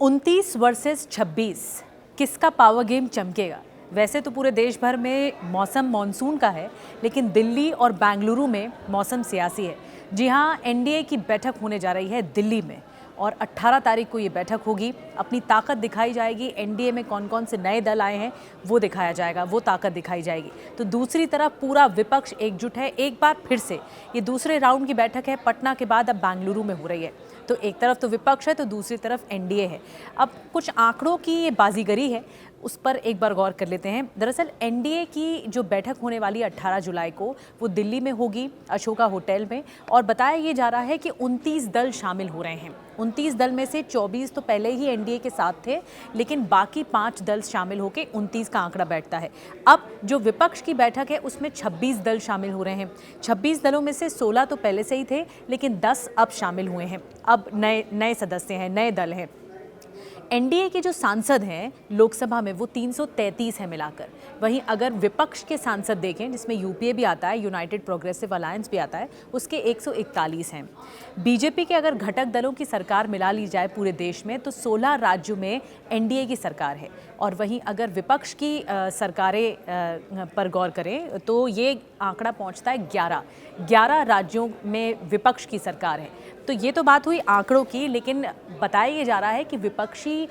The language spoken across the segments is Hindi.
29 वर्सेस 26 किसका पावर गेम चमकेगा। वैसे तो पूरे देश भर में मौसम मानसून का है, लेकिन दिल्ली और बेंगलुरु में मौसम सियासी है। जी हाँ, एनडीए की बैठक होने जा रही है दिल्ली में और 18 तारीख को ये बैठक होगी। अपनी ताकत दिखाई जाएगी, एनडीए में कौन कौन से नए दल आए हैं वो दिखाया जाएगा, वो ताकत दिखाई जाएगी। तो दूसरी तरफ पूरा विपक्ष एकजुट है। एक बार फिर से ये दूसरे राउंड की बैठक है, पटना के बाद अब बेंगलुरु में हो रही है। तो एक तरफ तो विपक्ष है तो दूसरी तरफ एनडीए है। अब कुछ आंकड़ों की ये बाजीगरी है, उस पर एक बार गौर कर लेते हैं। दरअसल एनडीए की जो बैठक होने वाली 18 जुलाई को वो दिल्ली में होगी, अशोका होटल में, और बताया ये जा रहा है कि 29 दल शामिल हो रहे हैं। 29 दल में से 24 तो पहले ही एनडीए के साथ थे, लेकिन बाकी 5 दल शामिल होकर 29 का आंकड़ा बैठता है। अब जो विपक्ष की बैठक है उसमें 26 दल शामिल हो रहे हैं। 26 दलों में से 16 तो पहले से ही थे, लेकिन 10 अब शामिल हुए हैं। अब नए सदस्य हैं, नए दल हैं। एनडीए के जो सांसद हैं लोकसभा में वो 333 है मिलाकर। वहीं अगर विपक्ष के सांसद देखें, जिसमें यूपीए भी आता है, यूनाइटेड प्रोग्रेसिव अलायंस भी आता है, उसके 141 हैं। बीजेपी के अगर घटक दलों की सरकार मिला ली जाए पूरे देश में तो 16 राज्यों में एनडीए की सरकार है। और वहीं अगर विपक्ष की सरकारें पर गौर करें तो ये आंकड़ा पहुंचता है 11 राज्यों में विपक्ष की सरकार है। तो ये तो बात हुई आंकड़ों की, लेकिन बताया ये जा रहा है कि विपक्षी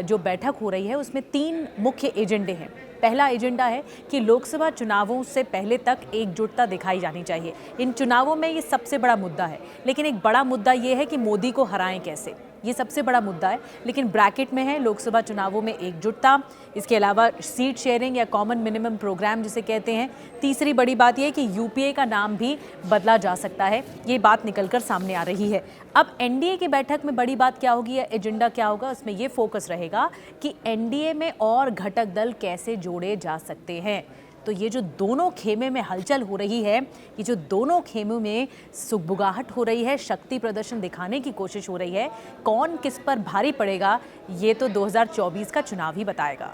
जो बैठक हो रही है उसमें 3 मुख्य एजेंडे हैं। पहला एजेंडा है कि लोकसभा चुनावों से पहले तक एकजुटता दिखाई जानी चाहिए। इन चुनावों में ये सबसे बड़ा मुद्दा है, लेकिन एक बड़ा मुद्दा ये है कि मोदी को हराएं कैसे, ये सबसे बड़ा मुद्दा है। लेकिन ब्रैकेट में है लोकसभा चुनावों में एकजुटता, इसके अलावा सीट शेयरिंग या कॉमन मिनिमम प्रोग्राम जिसे कहते हैं। तीसरी बड़ी बात यह है कि यूपीए का नाम भी बदला जा सकता है, ये बात निकलकर सामने आ रही है। अब एनडीए की बैठक में बड़ी बात क्या होगी या एजेंडा क्या होगा, उसमें ये फोकस रहेगा कि एनडीए में और घटक दल कैसे जोड़े जा सकते हैं। तो ये जो दोनों खेमे में हलचल हो रही है, ये जो दोनों खेमों में सुगबुगाहट हो रही है, शक्ति प्रदर्शन दिखाने की कोशिश हो रही है, कौन किस पर भारी पड़ेगा ये तो 2024 का चुनाव ही बताएगा।